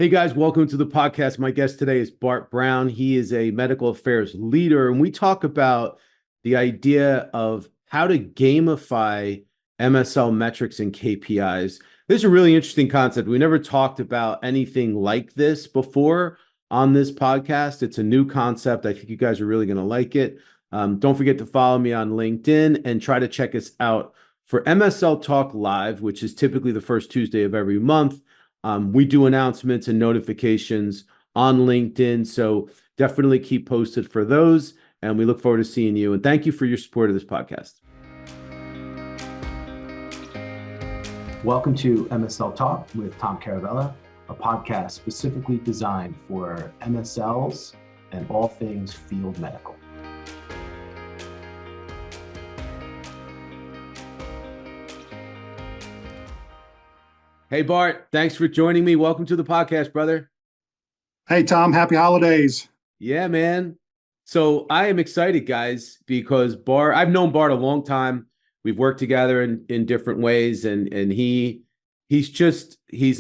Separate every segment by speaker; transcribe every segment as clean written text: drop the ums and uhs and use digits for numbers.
Speaker 1: Hey guys, welcome to the podcast. My guest today is Bart Brown. He is a medical affairs leader, and we talk about the idea of how to gamify MSL metrics and KPIs. This is a really interesting concept. We never talked about anything like this before on this podcast. It's a new concept. I think you guys are really going to like it. Don't forget to follow me on LinkedIn and try to check us out for MSL Talk Live, which is typically the first Tuesday of every month. We do announcements and notifications on LinkedIn, so definitely keep posted for those, and we look forward to seeing you. And thank you for your support of this podcast. Welcome to MSL Talk with Tom Caravela, a podcast specifically designed for MSLs and all things field medical. Hey, Bart, thanks for joining me. Welcome to the podcast, brother.
Speaker 2: Hey, Tom, happy holidays.
Speaker 1: Yeah, man. So I am excited, guys, because I've known Bart a long time. We've worked together in different ways, and he's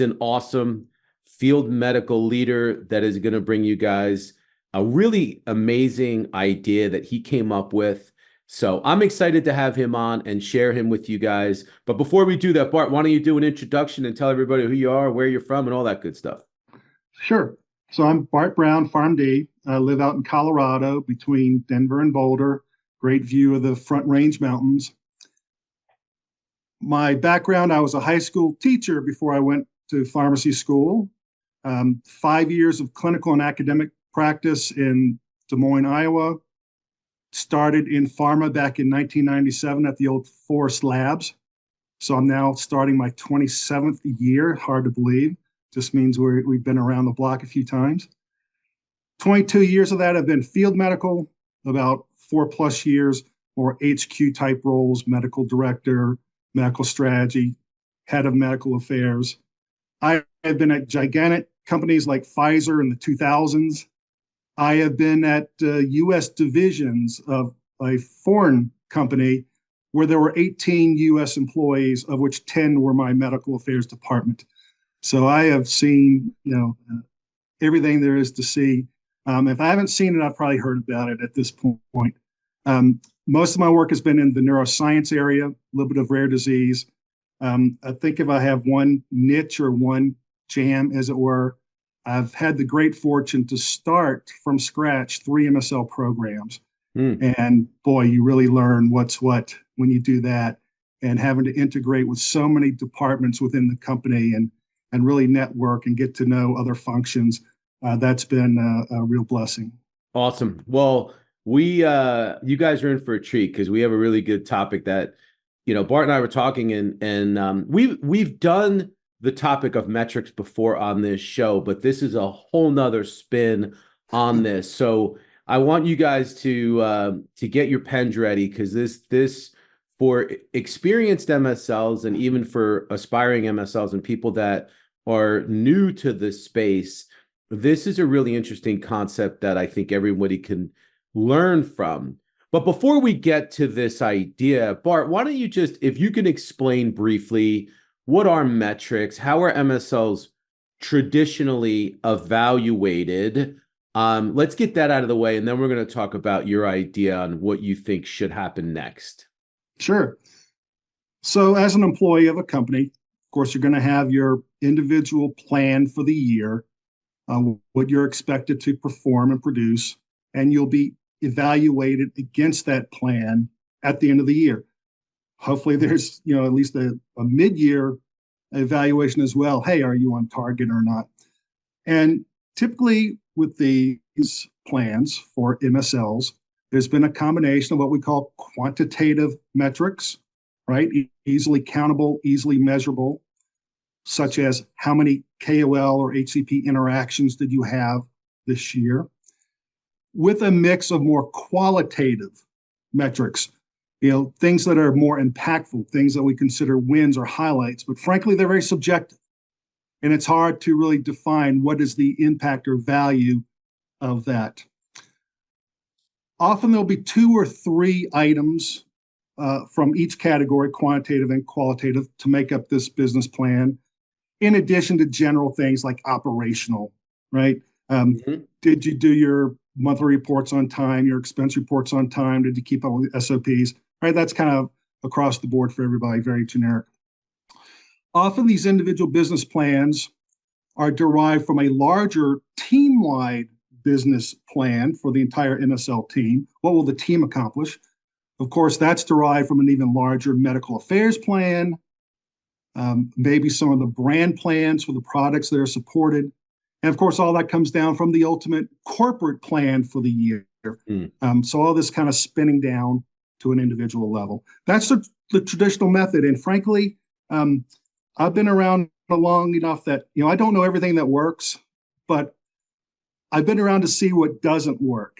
Speaker 1: an awesome field medical leader that is going to bring you guys a really amazing idea that he came up with. So I'm excited to have him on and share him with you guys. But before we do that, Bart, why don't you do an introduction and tell everybody who you are, where you're from, and all that good stuff?
Speaker 2: Sure. So I'm Bart Brown, PharmD. I live out in Colorado between Denver and Boulder. Great view of the Front Range Mountains. My background, I was a high school teacher before I went to pharmacy school. 5 years of clinical and academic practice in Des Moines, Iowa. Started in pharma back in 1997 at the old Forest Labs. So I'm now starting my 27th year, hard to believe. Just means we've been around the block a few times. 22 years of that have been field medical, about 4+ years more HQ type roles, medical director, medical strategy, head of medical affairs. I have been at gigantic companies like Pfizer in the 2000s. I have been at U.S. divisions of a foreign company where there were 18 U.S. employees, of which 10 were my medical affairs department. So I have seen, everything there is to see. If I haven't seen it, I've probably heard about it at this point. Most of my work has been in the neuroscience area, a little bit of rare disease. I think if I have one niche or one jam, as it were, I've had the great fortune to start from scratch 3 MSL programs. And boy, you really learn what's what when you do that, and having to integrate with so many departments within the company and really network and get to know other functions. That's been a real blessing.
Speaker 1: Awesome. Well, you guys are in for a treat because we have a really good topic that, Bart and I were talking and we've done the topic of metrics before on this show, but this is a whole nother spin on this. So I want you guys to get your pens ready, because this for experienced MSLs and even for aspiring MSLs and people that are new to this space, this is a really interesting concept that I think everybody can learn from. But before we get to this idea, Bart, why don't you just, if you can explain briefly, what are metrics? How are MSLs traditionally evaluated? Let's get that out of the way, and then we're going to talk about your idea on what you think should happen next.
Speaker 2: Sure. So as an employee of a company, of course, you're going to have your individual plan for the year, what you're expected to perform and produce, and you'll be evaluated against that plan at the end of the year. Hopefully there's, at least a mid-year evaluation as well. Hey, are you on target or not? And typically with these plans for MSLs, there's been a combination of what we call quantitative metrics, right? Easily countable, easily measurable, such as how many KOL or HCP interactions did you have this year, with a mix of more qualitative metrics, things that are more impactful, things that we consider wins or highlights, but frankly, they're very subjective. And it's hard to really define what is the impact or value of that. Often there'll be 2 or 3 items from each category, quantitative and qualitative, to make up this business plan. in addition to general things like operational, right? Did you do your monthly reports on time, your expense reports on time? Did you keep up with SOPs? Right, that's kind of across the board for everybody, very generic. Often these individual business plans are derived from a larger team-wide business plan for the entire MSL team. What will the team accomplish? Of course, that's derived from an even larger medical affairs plan, maybe some of the brand plans for the products that are supported. And of course, all that comes down from the ultimate corporate plan for the year. So all this kind of spinning down to an individual level. That's the traditional method. And frankly, I've been around long enough that, I don't know everything that works, but I've been around to see what doesn't work.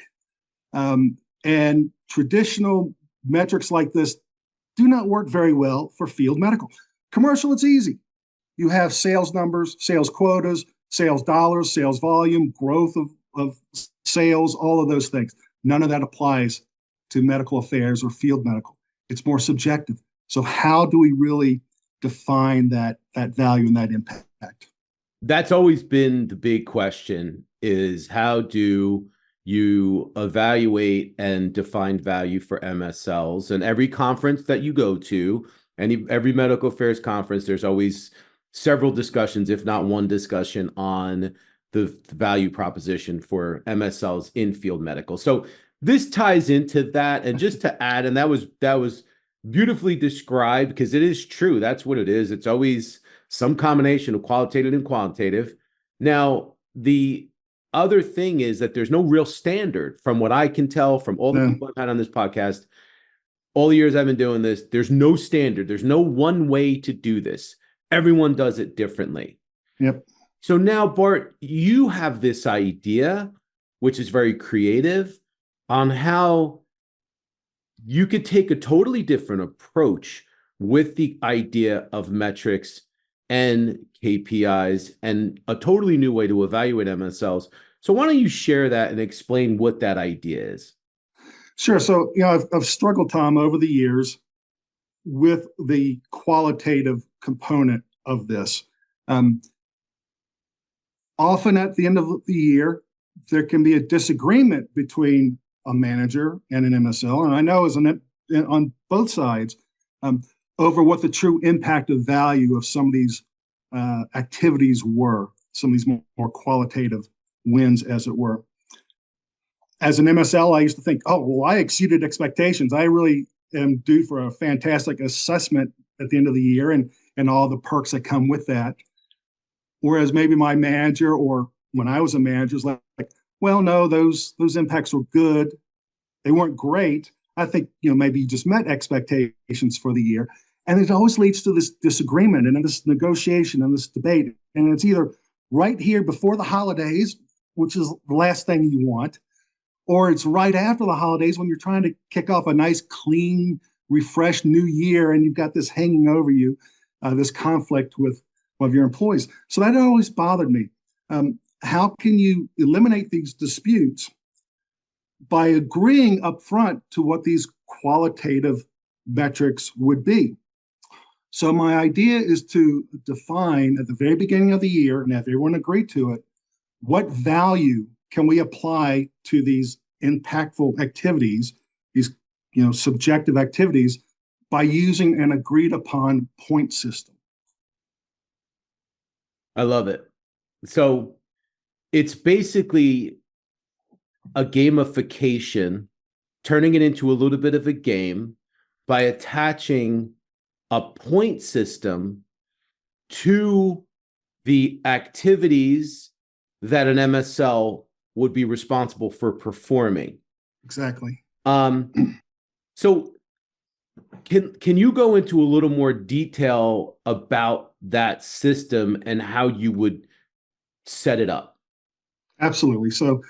Speaker 2: And traditional metrics like this do not work very well for field medical. Commercial, it's easy. You have sales numbers, sales quotas, sales dollars, sales volume, growth of sales, all of those things. None of that applies to medical affairs or field medical. It's more subjective. So how do we really define that value and that impact?
Speaker 1: That's always been the big question, is how do you evaluate and define value for MSLs? And every conference that you go to, every medical affairs conference, there's always several discussions, if not one discussion, on the value proposition for MSLs in field medical. So this ties into that. And just to add, and that was beautifully described, because it is true. That's what it is. It's always some combination of qualitative and quantitative. Now, the other thing is that there's no real standard, from what I can tell from all the people I've had on this podcast, all the years I've been doing this. There's no standard. There's no one way to do this. Everyone does it differently.
Speaker 2: Yep.
Speaker 1: So now, Bart, you have this idea, which is very creative, on how you could take a totally different approach with the idea of metrics and KPIs and a totally new way to evaluate MSLs. So why don't you share that and explain what that idea is?
Speaker 2: Sure. So, I've struggled, Tom, over the years with the qualitative component of this. Often at the end of the year, there can be a disagreement between a manager and an MSL, and I know on both sides, over what the true impact of value of some of these activities were, some of these more qualitative wins, as it were. As an MSL, I used to think, I exceeded expectations. I really am due for a fantastic assessment at the end of the year and all the perks that come with that. Whereas maybe my manager, or when I was a manager, was like, well, no, those impacts were good. They weren't great. I think, maybe you just met expectations for the year. And it always leads to this disagreement and this negotiation and this debate. And it's either right here before the holidays, which is the last thing you want, or it's right after the holidays when you're trying to kick off a nice, clean, refreshed new year, and you've got this hanging over you, this conflict with one of your employees. So that always bothered me. How can you eliminate these disputes by agreeing up front to what these qualitative metrics would be? So my idea is to define at the very beginning of the year, and have everyone agree to it, what value can we apply to these impactful activities, these subjective activities, by using an agreed upon point system.
Speaker 1: I love it. So it's basically a gamification, turning it into a little bit of a game by attaching a point system to the activities that an MSL would be responsible for performing.
Speaker 2: Exactly.
Speaker 1: So can you go into a little more detail about that system and how you would set it up?
Speaker 2: Absolutely. So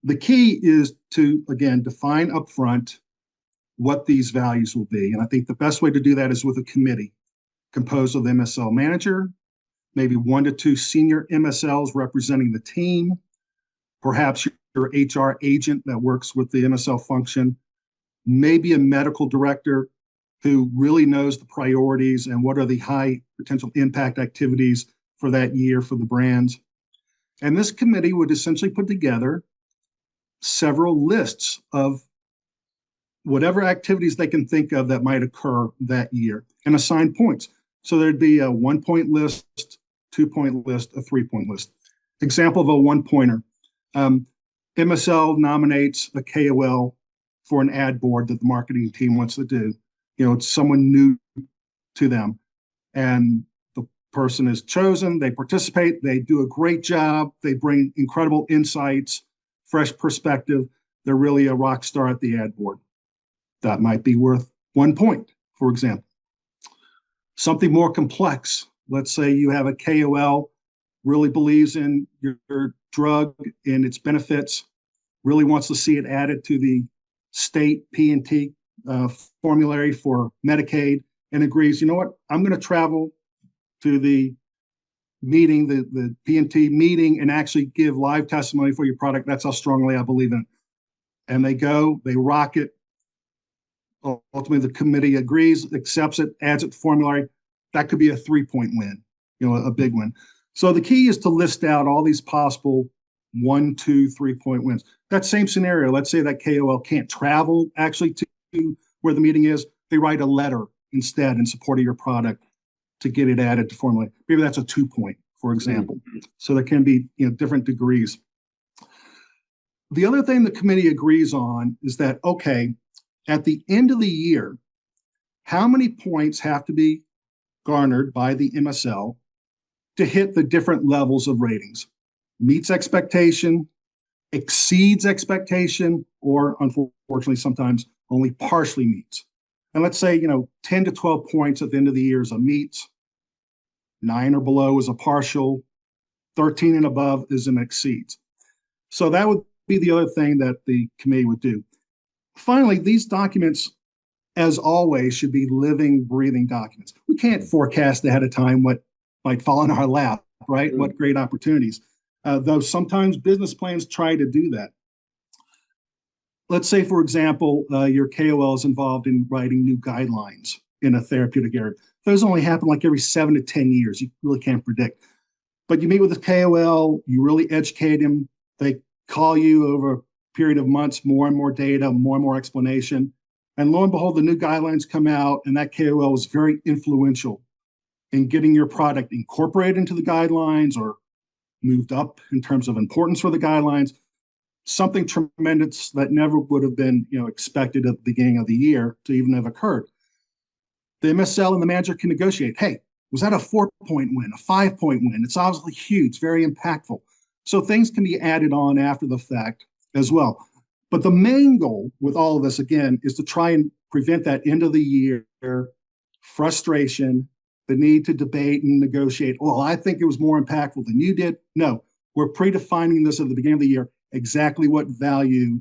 Speaker 2: the key is to, again, define upfront what these values will be. And I think the best way to do that is with a committee composed of the MSL manager, maybe 1 to 2 senior MSLs representing the team, perhaps your HR agent that works with the MSL function, maybe a medical director who really knows the priorities and what are the high potential impact activities for that year for the brands. And this committee would essentially put together several lists of whatever activities they can think of that might occur that year and assign points. So there'd be a 1-point list, 2-point list, a 3-point list. Example of a 1-pointer. MSL nominates a KOL for an ad board that the marketing team wants to do. It's someone new to them. And the person is chosen, they participate, they do a great job, they bring incredible insights, fresh perspective. They're really a rock star at the ad board. That might be worth 1 point, for example. Something more complex. Let's say you have a KOL really believes in your drug and its benefits, really wants to see it added to the state P&T formulary for Medicaid, and agrees, you know what, I'm going to travel to the meeting, the P&T meeting, and actually give live testimony for your product. That's how strongly I believe in it. And they go, they rock it. Ultimately, the committee agrees, accepts it, adds it to formulary. That could be a 3-point win, a big win. So the key is to list out all these possible 1, 2, 3-point wins. That same scenario, let's say that KOL can't travel actually to where the meeting is. They write a letter instead in support of your product to get it added to formulary. Maybe that's a 2-point, for example. So there can be different degrees. The other thing the committee agrees on is that, okay, at the end of the year, how many points have to be garnered by the MSL to hit the different levels of ratings? Meets expectation, exceeds expectation, or unfortunately sometimes only partially meets. And let's say 10 to 12 points at the end of the year is a meets, 9 or below is a partial, 13 and above is an exceeds. So that would be the other thing that the committee would do. Finally, these documents, as always, should be living, breathing documents. We can't forecast ahead of time what might fall in our lap, right? Mm-hmm. What great opportunities. Though sometimes business plans try to do that. Let's say, for example, your KOL is involved in writing new guidelines in a therapeutic area. Those only happen like every 7 to 10 years. You really can't predict. But you meet with the KOL, you really educate him. They call you over a period of months, more and more data, more and more explanation. And lo and behold, the new guidelines come out, and that KOL is very influential in getting your product incorporated into the guidelines or moved up in terms of importance for the guidelines. Something tremendous that never would have been expected at the beginning of the year to even have occurred. The MSL and the manager can negotiate. Hey, was that a 4-point win, a 5-point win? It's obviously huge, very impactful. So things can be added on after the fact as well. But the main goal with all of this, again, is to try and prevent that end of the year frustration, the need to debate and negotiate. Well, I think it was more impactful than you did. No, we're predefining this at the beginning of the year, exactly what value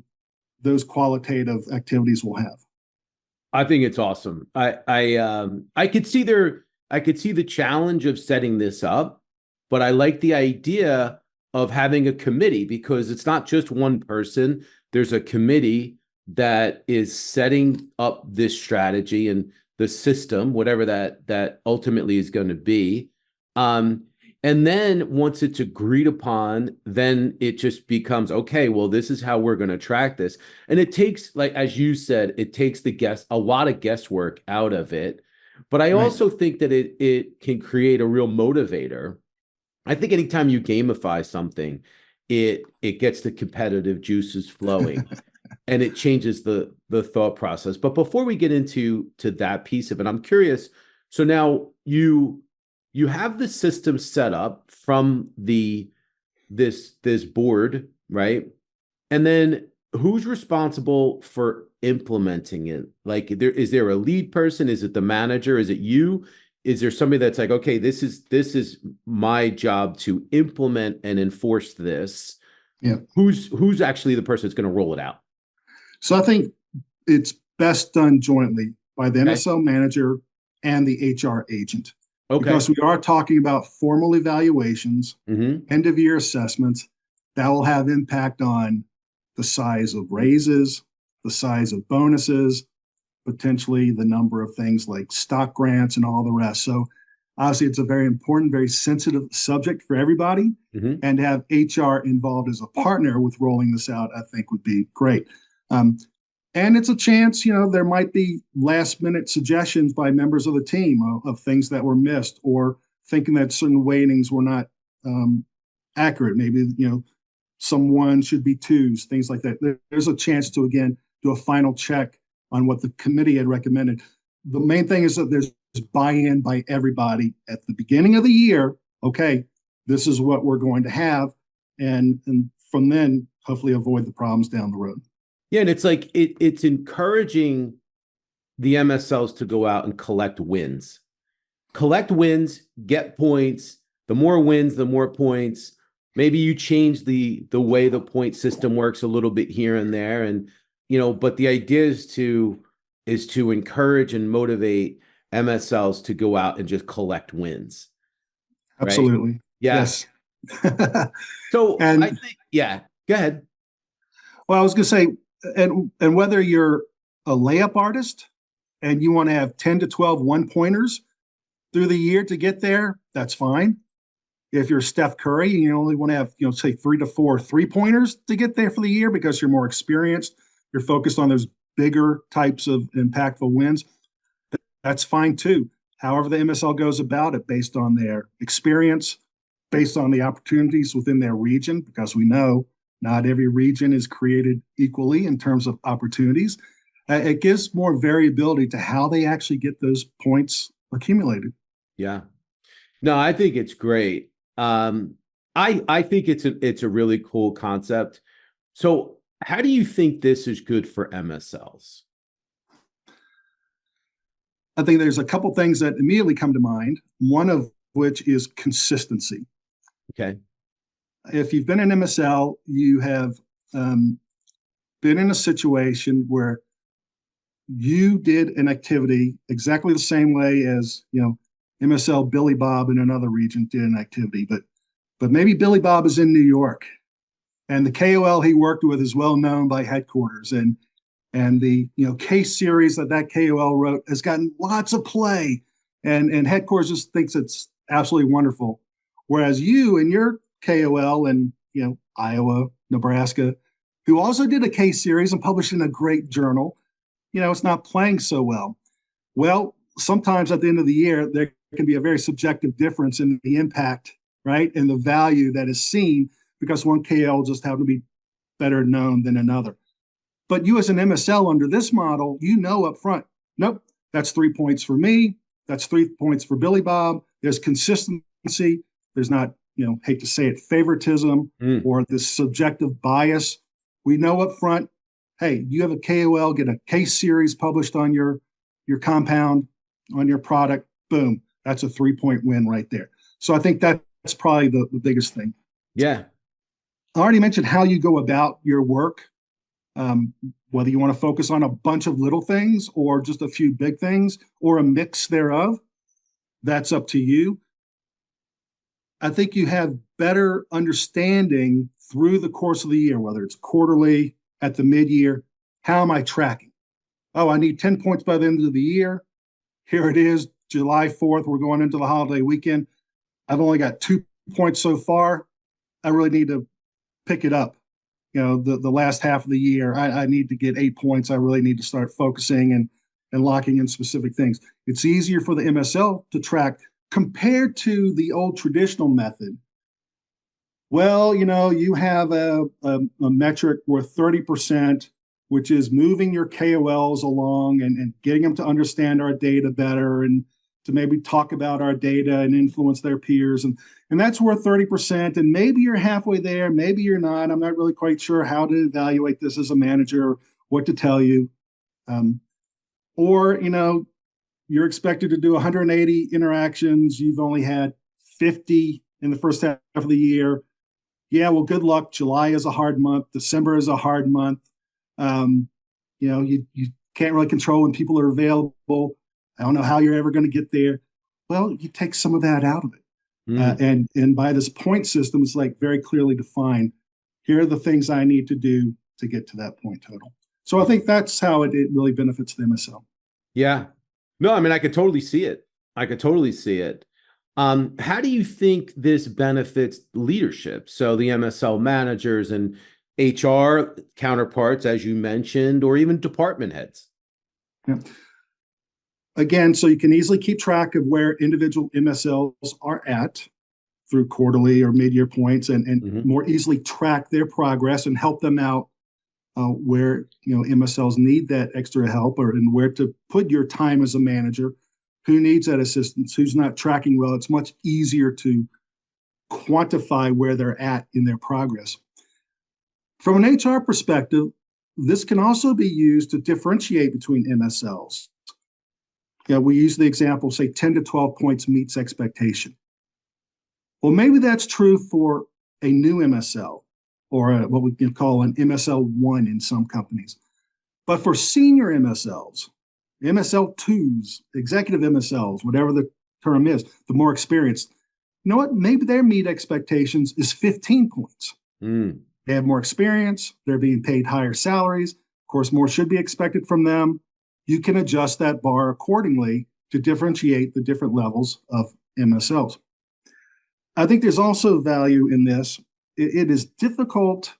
Speaker 2: those qualitative activities will have.
Speaker 1: I think it's awesome. I could see the challenge of setting this up, but I like the idea of having a committee because it's not just one person. There's a committee that is setting up this strategy and the system, whatever that ultimately is going to be. And then once it's agreed upon, then it just becomes, okay, well, this is how we're going to track this. And it takes, like, as you said, it takes a lot of guesswork out of it. But I also think that it can create a real motivator. I think anytime you gamify something, it gets the competitive juices flowing and it changes the thought process. But before we get into that piece of it, I'm curious. So now you have the system set up from this board, right? And then who's responsible for implementing it? Like, is there a lead person? Is it the manager? Is it you? Is there somebody that's like, okay, this is my job to implement and enforce this?
Speaker 2: Yeah.
Speaker 1: Who's actually the person that's going to roll it out?
Speaker 2: So I think it's best done jointly by the MSL manager and the HR agent. Okay. Because we are talking about formal evaluations, end of year assessments that will have impact on the size of raises, the size of bonuses, potentially the number of things like stock grants and all the rest. So Obviously, it's a very important, very sensitive subject for everybody.
Speaker 1: Mhm.
Speaker 2: And to have HR involved as a partner with rolling this out, I think would be great. Um, and it's a chance, there might be last minute suggestions by members of the team of things that were missed, or thinking that certain weightings were not accurate. Maybe, some ones should be twos, things like that. There's a chance to, again, do a final check on what the committee had recommended. The main thing is that there's buy-in by everybody at the beginning of the year. Okay, this is what we're going to have. And from then, hopefully avoid the problems down the road.
Speaker 1: Yeah, and it's like it's encouraging the MSLs to go out and collect wins. Collect wins, get points. The more wins, the more points. Maybe you change the way the point system works a little bit here and there, and but the idea is to encourage and motivate MSLs to go out and just collect wins. Right?
Speaker 2: Absolutely.
Speaker 1: Yeah.
Speaker 2: Yes.
Speaker 1: So I
Speaker 2: And
Speaker 1: think, yeah, go ahead.
Speaker 2: well, I was going to say, and whether you're a layup artist and you want to have 10 to 12 one-pointers through the year to get there, that's fine. If you're Steph Curry, you only want to have, say 3 to 4 3-pointers to get there for the year because you're more experienced, you're focused on those bigger types of impactful wins, that's fine too. However, the MSL goes about it based on their experience, based on the opportunities within their region, because we know not every region is created equally in terms of opportunities. It gives more variability to how they actually get those points accumulated.
Speaker 1: Yeah. No, I think it's great. I think it's a really cool concept. So, how do you think this is good for MSLs?
Speaker 2: I think there's a couple things that immediately come to mind, one of which is consistency.
Speaker 1: Okay.
Speaker 2: If you've been in MSL, you have been in a situation where you did an activity exactly the same way as MSL Billy Bob in another region did an activity, but maybe Billy Bob is in New York, and the KOL he worked with is well known by headquarters, and the case series that KOL wrote has gotten lots of play, and headquarters just thinks it's absolutely wonderful, whereas you and your KOL in Iowa, Nebraska, who also did a case series and published in a great journal, it's not playing so well. Well, sometimes at the end of the year, there can be a very subjective difference in the impact, right? And the value that is seen because one KL just happened to be better known than another. But you as an MSL under this model, up front, nope, that's 3 points for me. That's 3 points for Billy Bob. There's consistency. There's not, hate to say it, favoritism or this subjective bias. We know up front, hey, you have a KOL, get a case series published on your compound, on your product, boom, that's a 3-point win right there. So I think that's probably the biggest thing.
Speaker 1: Yeah.
Speaker 2: I already mentioned how you go about your work, whether you want to focus on a bunch of little things or just a few big things or a mix thereof, that's up to you. I think you have better understanding through the course of the year, whether it's quarterly, at the mid-year, how am I tracking? Oh, I need 10 points by the end of the year. Here it is, July 4th. We're going into the holiday weekend. I've only got 2 points so far. I really need to pick it up. The last half of the year, I need to get 8 points. I really need to start focusing and locking in specific things. It's easier for the MSL to track compared to the old traditional method. Well, you have a metric worth 30%, which is moving your KOLs along and getting them to understand our data better and to maybe talk about our data and influence their peers. And that's worth 30%. And maybe you're halfway there, maybe you're not. I'm not really quite sure how to evaluate this as a manager, what to tell you. Or, you're expected to do 180 interactions. You've only had 50 in the first half of the year. Yeah, well, good luck. July is a hard month. December is a hard month. You can't really control when people are available. I don't know how you're ever going to get there. Well, you take some of that out of it. And by this point system, it's like very clearly defined. Here are the things I need to do to get to that point total. So I think that's how it really benefits the MSL.
Speaker 1: Yeah. No, I mean, I could totally see it. I could totally see it. How do you think this benefits leadership? So the MSL managers and HR counterparts, as you mentioned, or even department heads.
Speaker 2: Yeah. Again, so you can easily keep track of where individual MSLs are at through quarterly or mid-year points, and more easily track their progress and help them out where MSLs need that extra help, and where to put your time as a manager. Who needs that assistance? Who's not tracking well? It's much easier to quantify where they're at in their progress. From an HR perspective, this can also be used to differentiate between MSLs. We use the example, say 10 to 12 points meets expectation. Well, maybe that's true for a new MSL, or what we can call an MSL1 in some companies. But for senior MSLs, MSL2s, executive MSLs, whatever the term is, the more experienced, you know what? Maybe their meet expectations is 15 points. They have more experience. They're being paid higher salaries. Of course, more should be expected from them. You can adjust that bar accordingly to differentiate the different levels of MSLs. I think there's also value in this. It is difficult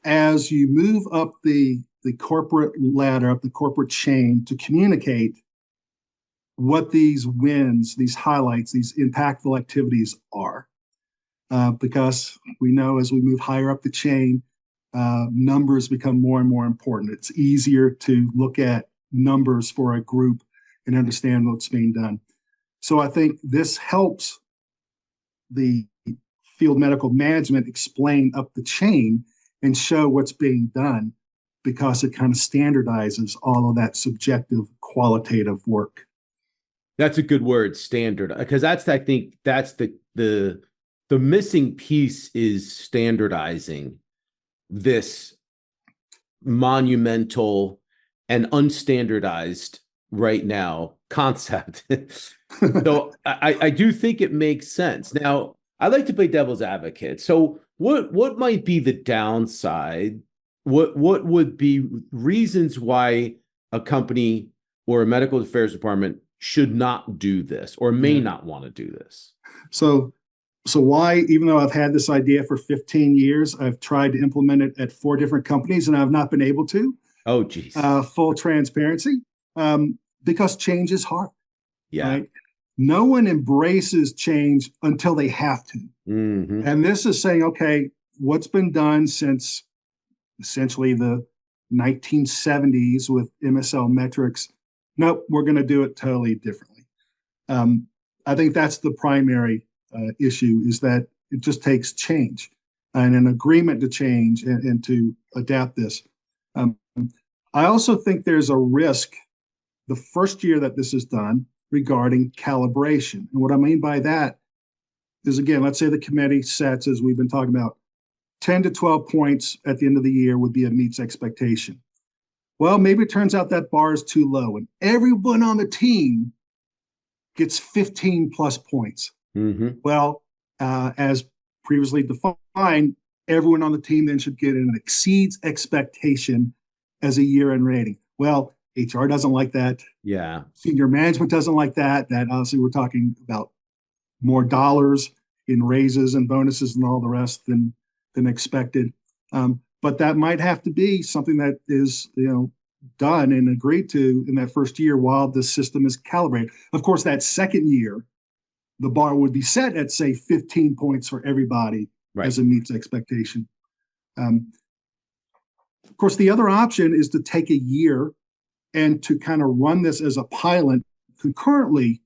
Speaker 2: as you move up the corporate ladder, up the corporate chain, to communicate what these wins, these highlights, these impactful activities are. Because we know as we move higher up the chain, numbers become more and more important. It's easier to look at numbers for a group and understand what's being done. So I think this helps the field medical management explain up the chain and show what's being done, because it kind of standardizes all of that subjective qualitative work.
Speaker 1: That's a good word, standard, because I think that's the missing piece is standardizing this monumental and unstandardized right now concept. So I do think it makes sense. Now, I like to play devil's advocate. So what might be the downside? What would be reasons why a company or a medical affairs department should not do this, or may not want to do this? So why, even though I've had this idea for 15 years, I've tried to implement it at 4 different companies and I've not been able to. Oh, geez. Full transparency, because change is hard. Yeah. Right? No one embraces change until they have to. And this is saying, okay, what's been done since essentially the 1970s with MSL metrics? Nope, we're going to do it totally differently. I think that's the primary issue, is that it just takes change and an agreement to change and to adapt this. I also think there's a risk the first year that this is done regarding calibration. And what I mean by that is, again, let's say the committee sets, as we've been talking about, 10 to 12 points at the end of the year would be a meets expectation. Well, maybe it turns out that bar is too low and everyone on the team gets 15 plus points. Well, as previously defined, everyone on the team then should get an exceeds expectation as a year-end rating. Well, HR doesn't like that. Yeah. Senior management doesn't like that. That obviously we're talking about more dollars in raises and bonuses and all the rest than expected. But that might have to be something that is, done and agreed to in that first year while the system is calibrated. Of course, that second year, the bar would be set at, say, 15 points for everybody as a meets expectation. Of course, the other option is to take a year and to kind of run this as a pilot concurrently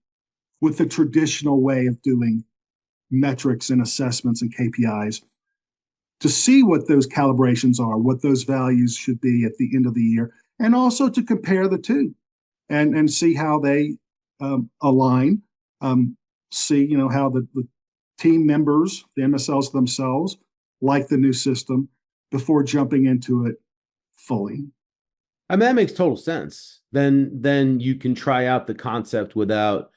Speaker 1: with the traditional way of doing metrics and assessments and KPIs, to see what those calibrations are, what those values should be at the end of the year, and also to compare the two and see how they align, see how the team members, the MSLs themselves, like the new system before jumping into it fully. I mean, that makes total sense. Then you can try out the concept without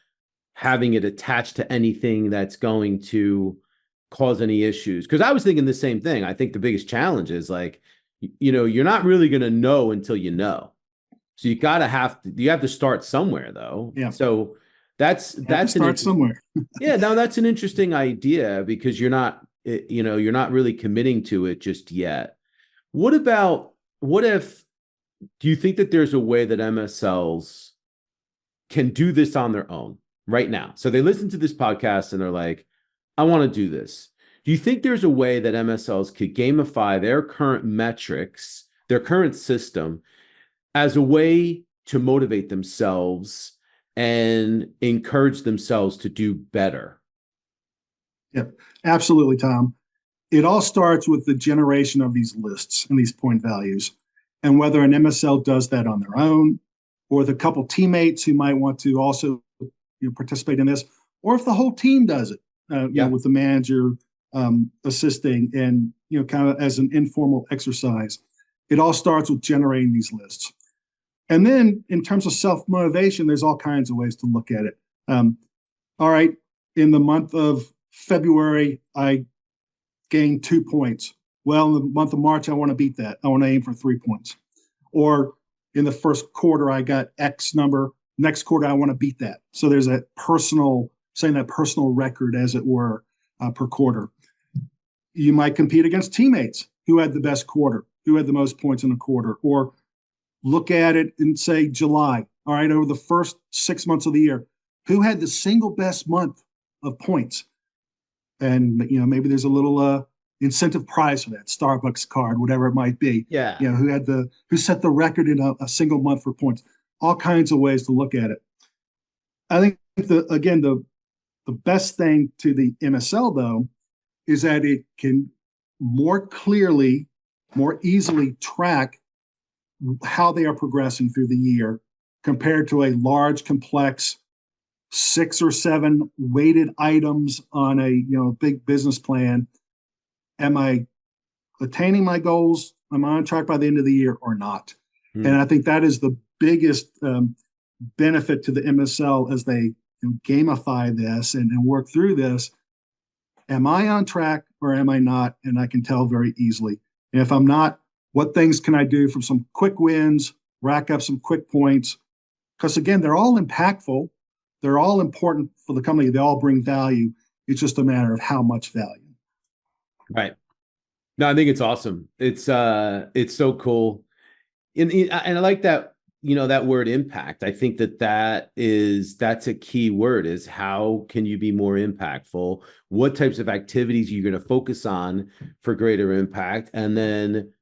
Speaker 1: having it attached to anything that's going to cause any issues. Because I was thinking the same thing. I think the biggest challenge is you're not really going to know until you know. So you have to start somewhere, though. Yeah. So
Speaker 2: Have to
Speaker 1: that's an
Speaker 2: start
Speaker 1: interesting.
Speaker 2: somewhere.
Speaker 1: Yeah, now that's an interesting idea because you're not really committing to it just yet. What about what if do you think that there's a way that MSLs can do this on their own right now? So they listen to this podcast and they're like, I want to do this. Do you think there's a way that MSLs could gamify their current metrics, their current system, as a way to motivate themselves and encourage themselves to do better?
Speaker 2: Yep, absolutely, Tom. It all starts with the generation of these lists and these point values, and whether an MSL does that on their own, or with a couple teammates who might want to also participate in this, or if the whole team does it,
Speaker 1: Yeah.
Speaker 2: with the manager assisting, and kind of as an informal exercise. It all starts with generating these lists. And then in terms of self-motivation, there's all kinds of ways to look at it. All right, in the month of February, I gained 2 points. Well, in the month of March, I want to beat that. I want to aim for 3 points. Or in the first quarter, I got X number. Next quarter, I want to beat that. So there's that personal, saying that personal record, as it were, per quarter. You might compete against teammates who had the best quarter, who had the most points in a quarter, or look at it and say July. All right, over the first 6 months of the year, who had the single best month of points? And maybe there's a little incentive prize for that, Starbucks card, whatever it might be.
Speaker 1: Yeah.
Speaker 2: Who set the record in a single month for points. All kinds of ways to look at it. I think the best thing to the MSL though is that it can more clearly, more easily track how they are progressing through the year compared to a large, complex 6 or 7 weighted items on a big business plan. Am I attaining my goals? Am I on track by the end of the year or not? And I think that is the biggest benefit to the MSL as they gamify this and work through this. Am I on track or am I not? And I can tell very easily. And if I'm not, what things can I do from some quick wins, rack up some quick points? Because again, they're all impactful. They're all important for the company. They all bring value. It's just a matter of how much value.
Speaker 1: Right. No, I think it's awesome. It's so cool. And I like that, that word impact. I think that's a key word, is how can you be more impactful? What types of activities are you going to focus on for greater impact? And then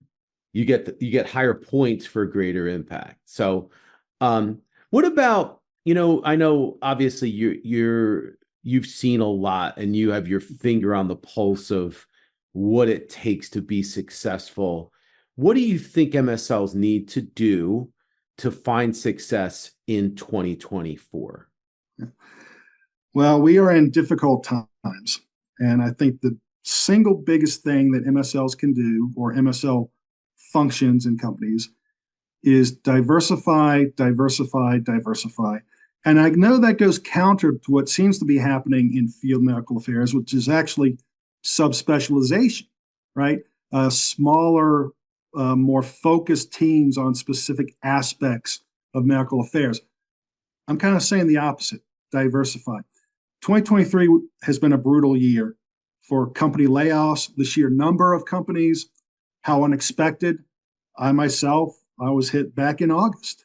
Speaker 1: you get higher points for greater impact. So, what about, I know obviously you've seen a lot and you have your finger on the pulse of what it takes to be successful. What do you think MSLs need to do to find success in 2024?
Speaker 2: Well, we are in difficult times. And I think the single biggest thing that MSLs can do, or MSL functions in companies, is diversify, diversify, diversify. And I know that goes counter to what seems to be happening in field medical affairs, which is actually subspecialization, right? Smaller, more focused teams on specific aspects of medical affairs. I'm kind of saying the opposite, diversify. 2023 has been a brutal year for company layoffs, the sheer number of companies, how unexpected. I was hit back in August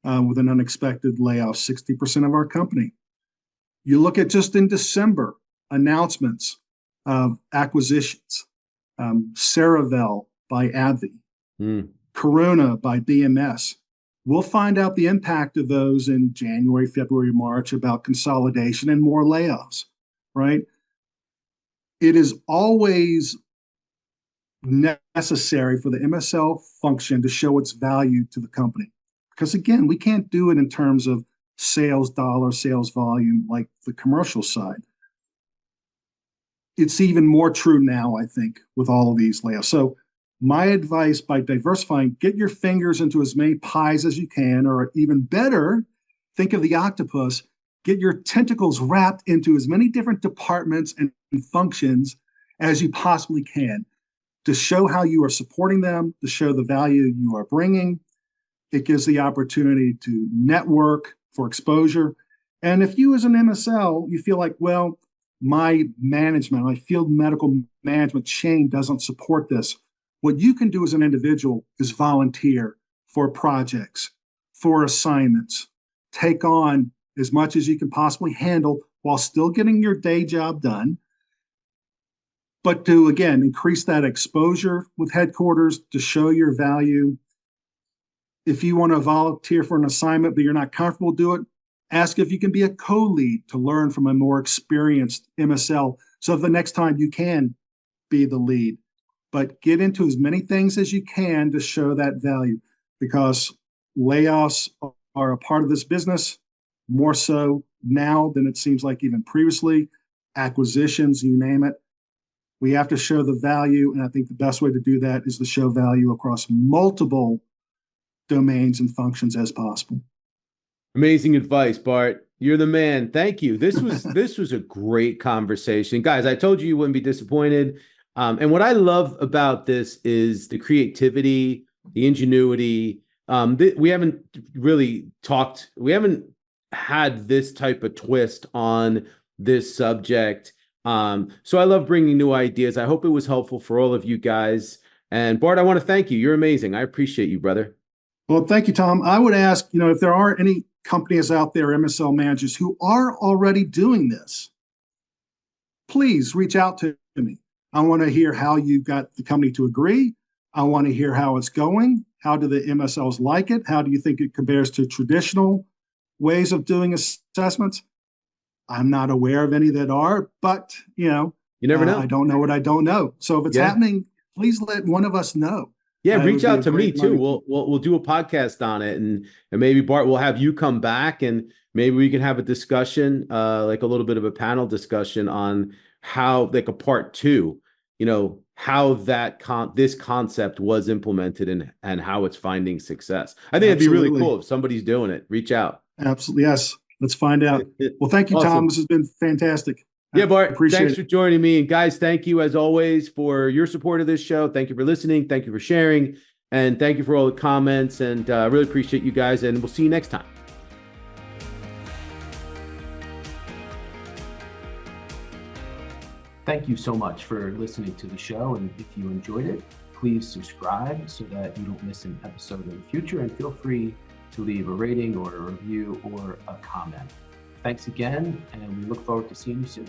Speaker 2: with an unexpected layoff, 60% of our company. You look at just in December, announcements of acquisitions, Cerevel by AbbVie, Corona by BMS. We'll find out the impact of those in January, February, March about consolidation and more layoffs, right? It is always necessary for the MSL function to show its value to the company. Because again, we can't do it in terms of sales dollar, sales volume like the commercial side. It's even more true now, I think, with all of these layoffs. So my advice, by diversifying, get your fingers into as many pies as you can, or even better, think of the octopus, get your tentacles wrapped into as many different departments and functions as you possibly can to show how you are supporting them, to show the value you are bringing. It gives the opportunity to network for exposure. And if you as an MSL, you feel like, well, my management, my field medical management chain doesn't support this, what you can do as an individual is volunteer for projects, for assignments, take on as much as you can possibly handle while still getting your day job done, but to, again, increase that exposure with headquarters to show your value. If you want to volunteer for an assignment but you're not comfortable do it, ask if you can be a co-lead to learn from a more experienced MSL. So the next time you can be the lead, but get into as many things as you can to show that value, because layoffs are a part of this business, more so now than it seems like even previously. Acquisitions, you name it. We have to show the value, and I think the best way to do that is to show value across multiple domains and functions as possible.
Speaker 1: Amazing advice, Bart. You're the man. Thank you. This was a great conversation. Guys, I told you wouldn't be disappointed. And what I love about this is the creativity, the ingenuity. We haven't had this type of twist on this subject. So I love bringing new ideas. I hope it was helpful for all of you guys. And Bart, I want to thank you. You're amazing. I appreciate you, brother.
Speaker 2: Well, thank you, Tom. I would ask, if there are any companies out there, MSL managers who are already doing this, please reach out to me. I want to hear how you got the company to agree. I want to hear how it's going. How do the MSLs like it? How do you think it compares to traditional ways of doing assessments? I'm not aware of any that are, but
Speaker 1: you never know.
Speaker 2: I don't know what I don't know. So if it's happening, please let one of us know.
Speaker 1: Yeah, reach out to me too. We'll do a podcast on it, and maybe Bart, we'll have you come back, and maybe we can have a discussion, like a little bit of a panel discussion on how, like a part two, how this concept was implemented and how it's finding success. I think it'd be really cool if somebody's doing it. Reach out.
Speaker 2: Absolutely, yes. Let's find out. Well, thank you, Tom. This has been fantastic.
Speaker 1: Yeah, Bart, thanks for joining me. And guys, thank you as always for your support of this show. Thank you for listening. Thank you for sharing. And thank you for all the comments. And I really appreciate you guys. And we'll see you next time. Thank you so much for listening to the show. And if you enjoyed it, please subscribe so that you don't miss an episode in the future. And feel free to leave a rating or a review or a comment. Thanks again, and we look forward to seeing you soon.